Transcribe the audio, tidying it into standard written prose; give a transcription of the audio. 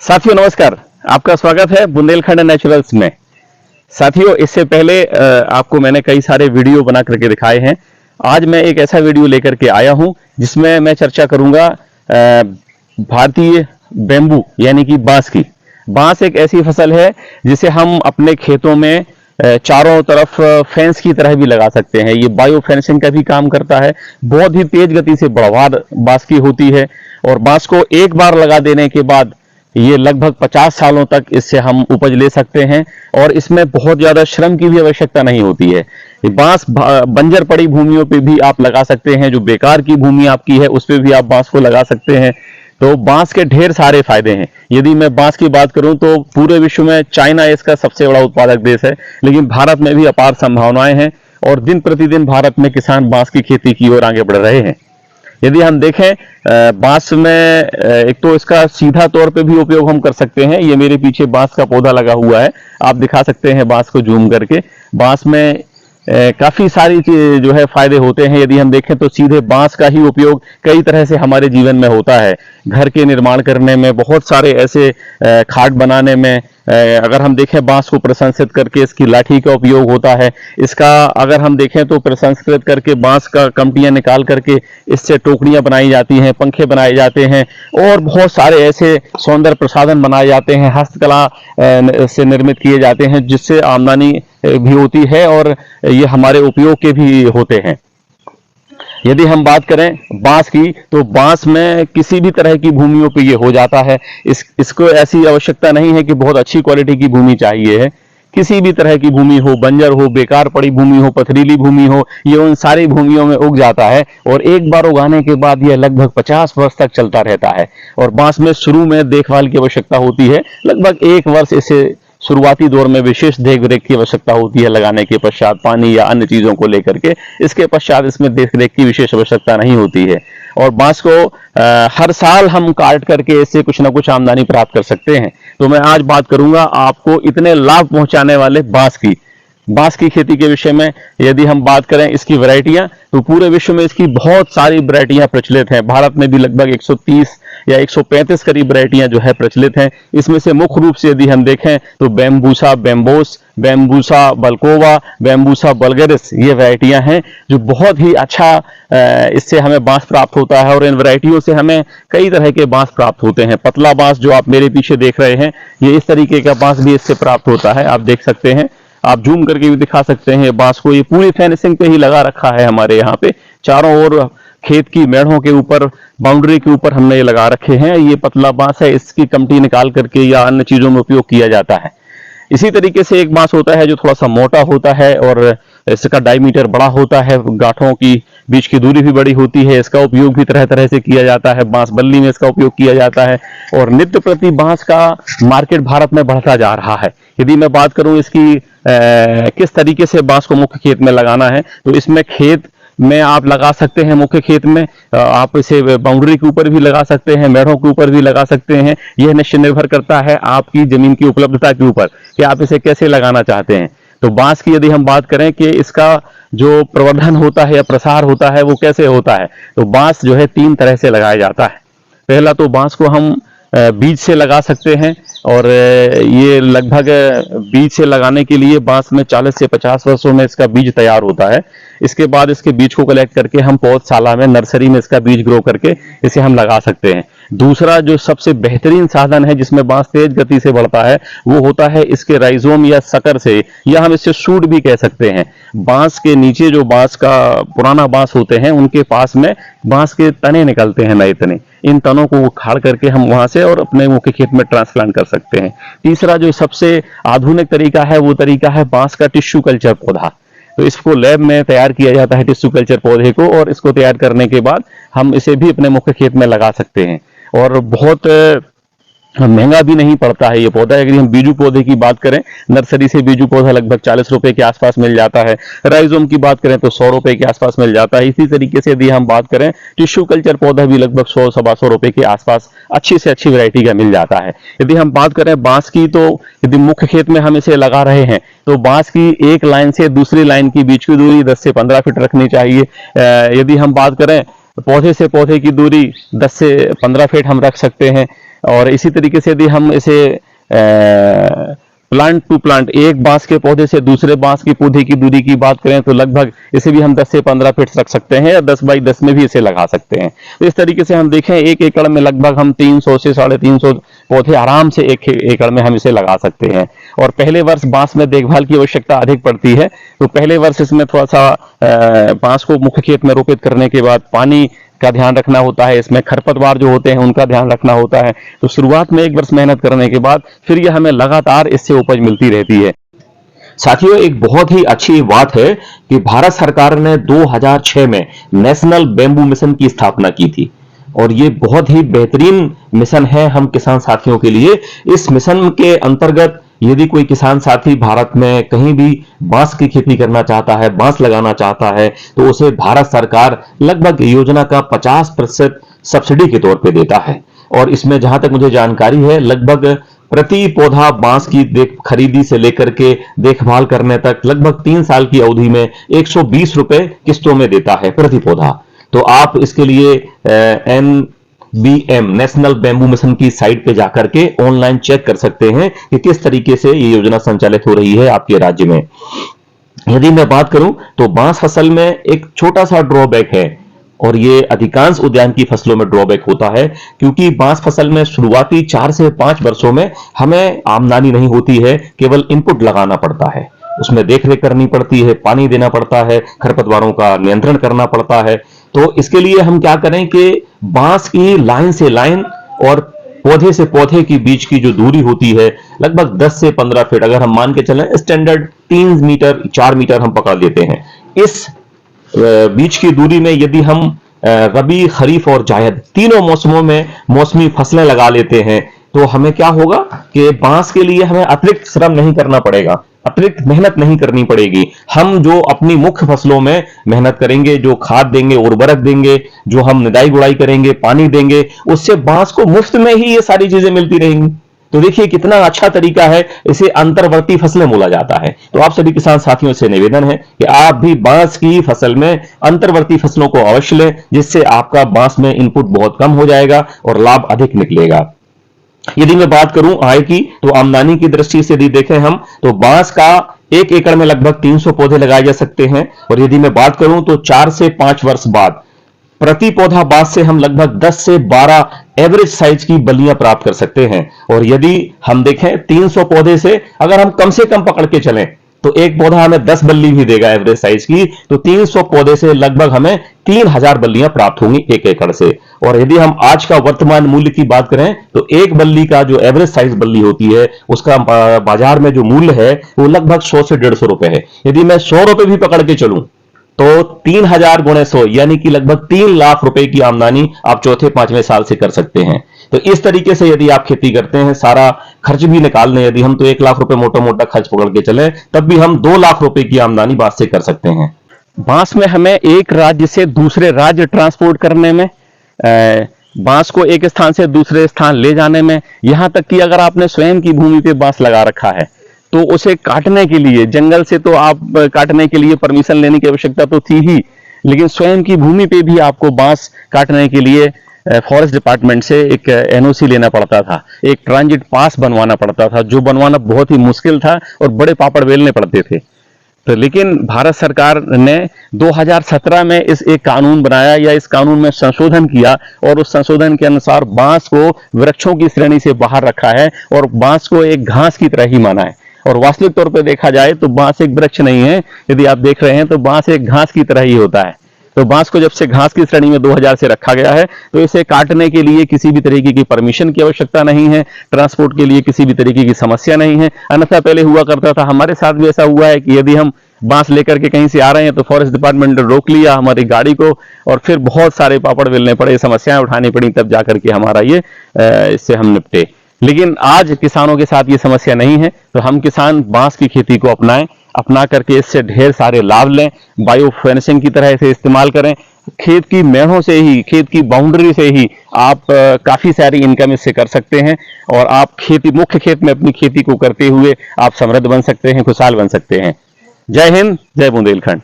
साथियों नमस्कार। आपका स्वागत है बुंदेलखंड नेचुरल्स में। साथियों इससे पहले आपको मैंने कई सारे वीडियो बना करके दिखाए हैं। आज मैं एक ऐसा वीडियो लेकर के आया हूं जिसमें मैं चर्चा करूंगा भारतीय बेम्बू यानी कि बांस की। बांस एक ऐसी फसल है जिसे हम अपने खेतों में चारों तरफ फेंस की तरह भी लगा सकते हैं। ये बायो फेंसिंग का भी काम करता है। बहुत ही तेज गति से बढ़वार बांस की होती है और बांस को एक बार लगा देने के बाद ये लगभग 50 सालों तक इससे हम उपज ले सकते हैं और इसमें बहुत ज्यादा श्रम की भी आवश्यकता नहीं होती है। बांस बंजर पड़ी भूमियों पे भी आप लगा सकते हैं। जो बेकार की भूमि आपकी है उस पे भी आप बांस को लगा सकते हैं। तो बांस के ढेर सारे फायदे हैं। यदि मैं बांस की बात करूं तो पूरे विश्व में चाइना इसका सबसे बड़ा उत्पादक देश है, लेकिन भारत में भी अपार संभावनाएं हैं और दिन प्रतिदिन भारत में किसान बांस की खेती की ओर आगे बढ़ रहे हैं। यदि हम देखें बांस में एक तो इसका सीधा तौर पे भी उपयोग हम कर सकते हैं। ये मेरे पीछे बांस का पौधा लगा हुआ है, आप दिखा सकते हैं बांस को जूम करके। बांस में काफी सारी जो है फायदे होते हैं। यदि हम देखें तो सीधे बांस का ही उपयोग कई तरह से हमारे जीवन में होता है। घर के निर्माण करने में, बहुत सारे ऐसे खाट बनाने में, अगर हम देखें बांस को प्रसंस्कृत करके इसकी लाठी का उपयोग होता है। इसका अगर हम देखें तो प्रसंस्कृत करके बांस का कमटियां निकाल करके इससे टोकरियां बनाई जाती हैं, पंखे बनाए जाते हैं और बहुत सारे ऐसे सौंदर्य प्रसाधन बनाए जाते हैं, हस्तकला से निर्मित किए जाते हैं, जिससे आमदनी भी होती है और ये हमारे उपयोग के भी होते हैं। यदि हम बात करें बांस की तो बांस में किसी भी तरह की भूमियों पे ये हो जाता है। इसको ऐसी आवश्यकता नहीं है कि बहुत अच्छी क्वालिटी की भूमि चाहिए है। किसी भी तरह की भूमि हो, बंजर हो, बेकार पड़ी भूमि हो, पथरीली भूमि हो, ये उन सारी भूमियों में उग जाता है और एक बार उगाने के बाद यह लगभग 50 वर्ष तक चलता रहता है। और बांस में शुरू में देखभाल की आवश्यकता होती है। लगभग 1 वर्ष इसे शुरुआती दौर में विशेष देखरेख की आवश्यकता होती है, लगाने के पश्चात पानी या अन्य चीजों को लेकर के। इसके पश्चात इसमें देखरेख की विशेष आवश्यकता नहीं होती है और बांस को हर साल हम काट करके इससे कुछ ना कुछ आमदनी प्राप्त कर सकते हैं। तो मैं आज बात करूंगा आपको इतने लाभ पहुंचाने वाले बांस की खेती के विषय में। यदि हम बात करें इसकी वैरायटियां तो पूरे विश्व में इसकी बहुत सारी वैरायटियां प्रचलित हैं। भारत में भी लगभग 130 या 135 करीब वैरायटियां जो है प्रचलित हैं। इसमें से मुख्य रूप से यदि हम देखें तो बैम्बूसा बेम्बोस, बैम्बूसा बल्कोवा, बैम्बूसा बल्गेरिस ये वैरायटियां हैं जो बहुत ही अच्छा इससे हमें बांस प्राप्त होता है और इन वैरायटियों से हमें कई तरह के बांस प्राप्त होते हैं। पतला बांस जो आप मेरे पीछे देख रहे हैं, ये इस तरीके का बांस भी इससे प्राप्त होता है। आप देख सकते हैं, आप जूम करके भी दिखा सकते हैं बांस को। ये पूरी फेंसिंग पे ही लगा रखा है हमारे यहाँ पे, चारों ओर खेत की मेढ़ों के ऊपर, बाउंड्री के ऊपर हमने ये लगा रखे हैं। ये पतला बांस है, इसकी कमटी निकाल करके या अन्य चीजों में उपयोग किया जाता है। इसी तरीके से एक बांस होता है जो थोड़ा सा मोटा होता है और इसका डायमीटर बड़ा होता है, गांठों की बीच की दूरी भी बड़ी होती है। इसका उपयोग भी तरह तरह से किया जाता है। बांस बल्ली में इसका उपयोग किया जाता है और नित्य प्रति बांस का मार्केट भारत में बढ़ता जा रहा है। यदि मैं बात करूं इसकी किस तरीके से बांस को मुख्य खेत में लगाना है, तो इसमें खेत में आप लगा सकते हैं। मुख्य खेत में आप इसे बाउंड्री के ऊपर भी लगा सकते हैं, मेढ़ों के ऊपर भी लगा सकते हैं। यह निश्चित निर्भर करता है आपकी जमीन की उपलब्धता के ऊपर कि आप इसे कैसे लगाना चाहते हैं। तो बांस की यदि हम बात करें कि इसका जो प्रवर्धन होता है या प्रसार होता है वो कैसे होता है, तो बांस जो है 3 तरह से लगाया जाता है। पहला तो बांस को हम बीज से लगा सकते हैं और ये लगभग बीज से लगाने के लिए बांस में 40 से 50 वर्षों में इसका बीज तैयार होता है। इसके बाद इसके बीज को कलेक्ट करके हम पौधशाला में, नर्सरी में इसका बीज ग्रो करके इसे हम लगा सकते हैं। दूसरा जो सबसे बेहतरीन साधन है जिसमें बांस तेज गति से बढ़ता है वो होता है इसके राइजोम या सकर से, या हम इससे शूट भी कह सकते हैं। बांस के नीचे जो बांस का पुराना बांस होते हैं उनके पास में बांस के तने निकलते हैं, नए तने। इन तनों को उखाड़ करके हम वहां से और अपने मुख्य खेत में ट्रांसप्लांट कर सकते हैं। तीसरा जो सबसे आधुनिक तरीका है वो तरीका है बांस का टिश्यू कल्चर पौधा। तो इसको लैब में तैयार किया जाता है, टिश्यू कल्चर पौधे को, और इसको तैयार करने के बाद हम इसे भी अपने मुख्य खेत में लगा सकते हैं और बहुत महंगा भी नहीं पड़ता है ये पौधा। अगर हम बीजू पौधे की बात करें, नर्सरी से बीजू पौधा लगभग 40 रुपए के आसपास मिल जाता है। राइजोम की बात करें तो 100 रुपए के आसपास मिल जाता है। इसी तरीके से यदि हम बात करें टिश्यू कल्चर पौधा भी लगभग 100-125 रुपए के आसपास अच्छी से अच्छी वैरायटी का मिल जाता है। यदि हम बात करें बांस की, तो यदि मुख्य खेत में हम इसे लगा रहे हैं तो बांस की एक लाइन से दूसरी लाइन की बीच की दूरी 10 से 15 फीट रखनी चाहिए। यदि हम बात करें पौधे से पौधे की दूरी 10 से 15 फीट हम रख सकते हैं। और इसी तरीके से यदि हम इसे प्लांट टू प्लांट, एक बांस के पौधे से दूसरे बांस के पौधे की दूरी की बात करें तो लगभग इसे भी हम 10 से 15 फीट रख सकते हैं, या 10 बाई 10 में भी इसे लगा सकते हैं। तो इस तरीके से हम देखें 1 एकड़ में लगभग हम 300 से 350 पौधे आराम से 1 एकड़ में हम इसे लगा सकते हैं। और पहले वर्ष बांस में देखभाल की आवश्यकता अधिक पड़ती है, तो पहले वर्ष इसमें थोड़ा सा बांस को मुख्य खेत में रोपित करने के बाद पानी का ध्यान रखना होता है, इसमें खरपतवार जो होते हैं उनका ध्यान रखना होता है। तो शुरुआत में 1 वर्ष मेहनत करने के बाद फिर यह हमें लगातार इससे उपज मिलती रहती है। साथियों, एक बहुत ही अच्छी बात है कि भारत सरकार ने 2006 में नेशनल बेम्बू मिशन की स्थापना की थी, और ये बहुत ही बेहतरीन मिशन है हम किसान साथियों के लिए। इस मिशन के अंतर्गत यदि कोई किसान साथी भारत में कहीं भी बांस की खेती करना चाहता है, बांस लगाना चाहता है, तो उसे भारत सरकार लगभग योजना का 50% सब्सिडी के तौर पे देता है। और इसमें जहां तक मुझे जानकारी है, लगभग प्रति पौधा बांस की खरीदी से लेकर के देखभाल करने तक लगभग 3 साल की अवधि में 120 रुपए किस्तों में देता है प्रति पौधा। तो आप इसके लिए NBM नेशनल बेम्बू मिशन की साइट पे जाकर के ऑनलाइन चेक कर सकते हैं कि किस तरीके से ये योजना संचालित हो रही है आपके राज्य में। यदि मैं बात करूं तो बांस फसल में एक छोटा सा ड्रॉबैक है, और ये अधिकांश उद्यान की फसलों में ड्रॉबैक होता है, क्योंकि बांस फसल में शुरुआती 4 से 5 वर्षों में हमें आमदनी नहीं होती है, केवल इनपुट लगाना पड़ता है, उसमें देखरेख करनी पड़ती है, पानी देना पड़ता है, खरपतवारों का नियंत्रण करना पड़ता है। तो इसके लिए हम क्या करें कि बांस की लाइन से लाइन और पौधे से पौधे के बीच की जो दूरी होती है लगभग 10 से 15 फीट, अगर हम मान के चलें स्टैंडर्ड 3 मीटर 4 मीटर हम पकड़ लेते हैं। इस बीच की दूरी में यदि हम रबी, खरीफ और जायद तीनों मौसमों में मौसमी फसलें लगा लेते हैं, तो हमें क्या होगा कि बांस के लिए हमें अतिरिक्त श्रम नहीं करना पड़ेगा, अतिरिक्त मेहनत नहीं करनी पड़ेगी। हम जो अपनी मुख्य फसलों में मेहनत करेंगे, जो खाद देंगे, उर्वरक देंगे, जो हम निदाई गुड़ाई करेंगे, पानी देंगे, उससे बांस को मुफ्त में ही ये सारी चीजें मिलती रहेंगी। तो देखिए कितना अच्छा तरीका है, इसे अंतर्वर्ती फसलें बोला जाता है। तो आप सभी किसान साथियों से निवेदन है कि आप भी बांस की फसल में अंतर्वर्ती फसलों को अवश्य लें, जिससे आपका बांस में इनपुट बहुत कम हो जाएगा और लाभ अधिक निकलेगा। यदि मैं बात करूं आय की, तो आमदनी की दृष्टि से यदि देखें हम, तो बांस का 1 एकड़ में लगभग 300 पौधे लगाए जा सकते हैं। और यदि मैं बात करूं तो 4 से 5 वर्ष बाद प्रति पौधा बांस से हम लगभग 10 से 12 एवरेज साइज की बल्लियां प्राप्त कर सकते हैं। और यदि हम देखें 300 पौधे से अगर हम कम से कम पकड़ के चलें तो एक पौधा हमें 10 बल्ली भी देगा एवरेज साइज की, तो 300 पौधे से लगभग हमें 3000 बल्लियां प्राप्त होंगी 1 एकड़ से। और यदि हम आज का वर्तमान मूल्य की बात करें तो एक बल्ली का जो एवरेज साइज बल्ली होती है उसका बाजार में जो मूल्य है वो लगभग 100 से 150 रुपए है। यदि मैं 100 रुपए भी पकड़ के चलूं तो 3000 गुणे 100 यानी कि लगभग 3 लाख रुपए की आमदनी आप चौथे 5वें साल से कर सकते हैं। तो इस तरीके से यदि आप खेती करते हैं, सारा खर्च भी निकाल लें यदि हम, तो 1 लाख रुपए मोटा मोटा खर्च पकड़ के चले, तब भी हम 2 लाख रुपए की आमदनी बांस से कर सकते हैं। बांस में हमें एक राज्य से दूसरे राज्य ट्रांसपोर्ट करने में, बांस को एक स्थान से दूसरे स्थान ले जाने में, यहां तक कि अगर आपने स्वयं की भूमि पे बांस लगा रखा है तो उसे काटने के लिए, जंगल से तो आप काटने के लिए परमिशन लेने की आवश्यकता तो थी ही, लेकिन स्वयं की भूमि पे भी आपको बांस काटने के लिए फॉरेस्ट डिपार्टमेंट से एक NOC लेना पड़ता था, एक ट्रांजिट पास बनवाना पड़ता था, जो बनवाना बहुत ही मुश्किल था और बड़े पापड़ बेलने पड़ते थे। तो लेकिन भारत सरकार ने 2017 में एक कानून बनाया, या इस कानून में संशोधन किया, और उस संशोधन के अनुसार बांस को वृक्षों की श्रेणी से बाहर रखा है और बांस को एक घास की तरह ही माना है। और वास्तविक तौर पर देखा जाए तो बांस एक वृक्ष नहीं है, यदि आप देख रहे हैं तो बांस एक घास की तरह ही होता है। तो बांस को जब से घास की श्रेणी में 2000 से रखा गया है, तो इसे काटने के लिए किसी भी तरीके की परमिशन की आवश्यकता नहीं है, ट्रांसपोर्ट के लिए किसी भी तरीके की समस्या नहीं है। अन्यथा पहले हुआ करता था, हमारे साथ भी ऐसा हुआ है कि यदि हम बांस लेकर के कहीं से आ रहे हैं तो फॉरेस्ट डिपार्टमेंट ने रोक लिया हमारी गाड़ी को, और फिर बहुत सारे पापड़ बेलने पड़े, समस्याएं उठानी पड़ी, तब जाकर के हमारा ये इससे हम निपटे। लेकिन आज किसानों के साथ ये समस्या नहीं है, तो हम किसान बांस की खेती को अपनाएं, अपना करके इससे ढेर सारे लाभ लें, बायो फेंसिंग की तरह इसे इस्तेमाल करें। खेत की मेढ़ों से ही, खेत की बाउंड्री से ही आप काफी सारी इनकम इससे कर सकते हैं, और आप मुख्य खेत में अपनी खेती को करते हुए आप समृद्ध बन सकते हैं, खुशहाल बन सकते हैं। जय हिंद, जय बुंदेलखंड।